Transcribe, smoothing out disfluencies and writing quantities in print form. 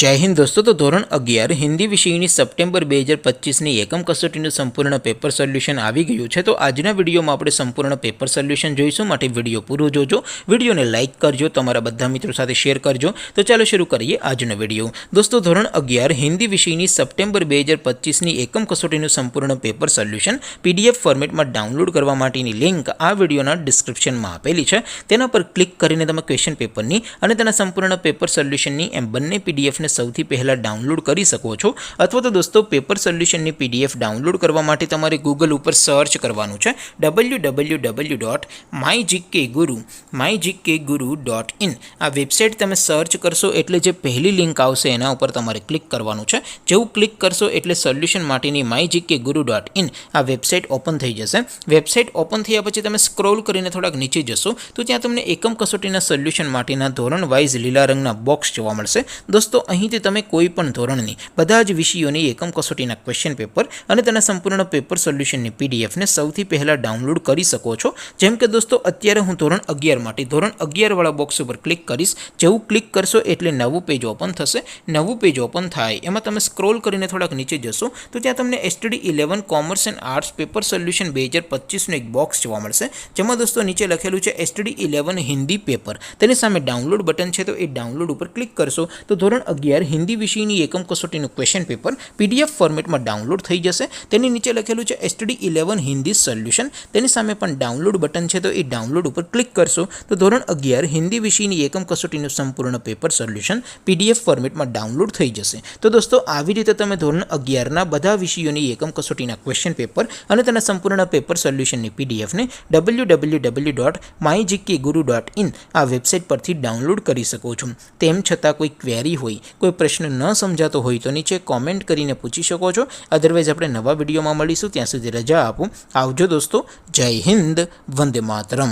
जय हिंद दोस्तों। तो धोरण 11 हिंदी विषयની સપ્ટેમ્બર 2025ની એકમ કસોટીનું સંપૂર્ણ પેપર સોલ્યુશન આવી ગયું છે। તો આજના વિડીયોમાં આપણે સંપૂર્ણ પેપર સોલ્યુશન જોઈશું, માટે વિડીયો પૂરો જોજો, વિડીયોને લાઇક કરજો, તમારા બધા મિત્રો સાથે શેર કરજો। તો ચાલો શરૂ કરીએ આજનો વિડીયો। દોસ્તો ધોરણ 11 હિન્દી વિષયની સપ્ટેમ્બર 2025ની એકમ કસોટીનું સંપૂર્ણ પેપર સોલ્યુશન PDF ફોર્મેટમાં ડાઉનલોડ કરવા માટેની લિંક આ વિડીયોના ડિસ્ક્રિપ્શનમાં આપેલી છે। તેના પર ક્લિક કરીને તમે ક્વેશ્ચન પેપરની અને તેના સંપૂર્ણ પેપર સોલ્યુશનની એમ બંને PDF ने સૌથી પહેલા ડાઉનલોડ કરી શકો છો। અથવા તો દોસ્તો પેપર સોલ્યુશનની PDF ડાઉનલોડ કરવા માટે તમારે ગૂગલ ઉપર સર્ચ કરવાનું છે www.mygkguru.in। આ વેબસાઇટ તમે સર્ચ કરશો એટલે જે પહેલી લિંક આવશે એના ઉપર તમારે ક્લિક કરવાનું છે। જેવું ક્લિક કરશો એટલે સોલ્યુશન માટેની mygkguru.in આ વેબસાઇટ ઓપન થઈ જશે। વેબસાઇટ ઓપન થયા પછી તમે સ્ક્રોલ કરીને થોડાક નીચે જશો તો ત્યાં તમને એકમ કસોટીના સોલ્યુશન માટેના ધોરણ વાઇઝ લીલા રંગના બોક્સ જોવા મળશે। દોસ્તો અહીંથી તમે કોઈ પણ ધોરણની બધા જ વિષયોની એકમ કસોટીના ક્વેશ્ચન પેપર અને તેના સંપૂર્ણ પેપર સોલ્યુશનની PDF ને સૌથી પહેલા ડાઉનલોડ કરી શકો છો। જેમ કે દોસ્તો અત્યારે હું ધોરણ 11 માટે ધોરણ 11 વાળા બોક્સ ઉપર ક્લિક કરીશ। જેવું ક્લિક કરશો એટલે નવું પેજ ઓપન થશે। નવું પેજ ઓપન થાય એમાં તમે સ્ક્રોલ કરીને થોડાક નીચે જશો તો ત્યાં તમને STD 11 commerce and arts paper solution 2025નું એક બોક્સ જોવા મળશે, જેમાં દોસ્તો નીચે લખેલું છે STD 11 હિન્દી પેપર। તેની સામે ડાઉનલોડ બટન છે, તો એ ડાઉનલોડ ઉપર ક્લિક કરશો તો ધોરણ 11 હિન્દી વિષયની એકમ કસોટીનું ક્વેશ્ચન પેપર PDF ફોર્મેટમાં ડાઉનલોડ થઈ જશે। તેની નીચે લખેલું છે STD 11 હિન્દી સોલ્યુશન, તેની સામે પણ ડાઉનલોડ બટન છે, તો એ ડાઉનલોડ ઉપર ક્લિક કરશો તો ધોરણ 11 હિન્દી વિષયની એકમ કસોટીનું સંપૂર્ણ પેપર સોલ્યુશન PDF ફોર્મેટમાં ડાઉનલોડ થઈ જશે। તો દોસ્તો આવી રીતે તમે ધોરણ 11ના બધા વિષયોની એકમ કસોટીના ક્વેશ્ચન પેપર અને તેના સંપૂર્ણ પેપર સોલ્યુશનની PDF ને www.mygkguru.in આ વેબસાઇટ પરથી ડાઉનલોડ કરી શકો છો। તેમ છતાં કોઈ ક્વેરી હોય, કોઈ પ્રશ્ન ન સમજાતો હોય તો નીચે કોમેન્ટ કરીને પૂછી શકો છો। અધરવાઇઝ આપણે નવા વિડીયોમાં મળીશું, ત્યાં સુધી રજા આપો। આવજો દોસ્તો, જય હિન્દ, વંદે માતરમ।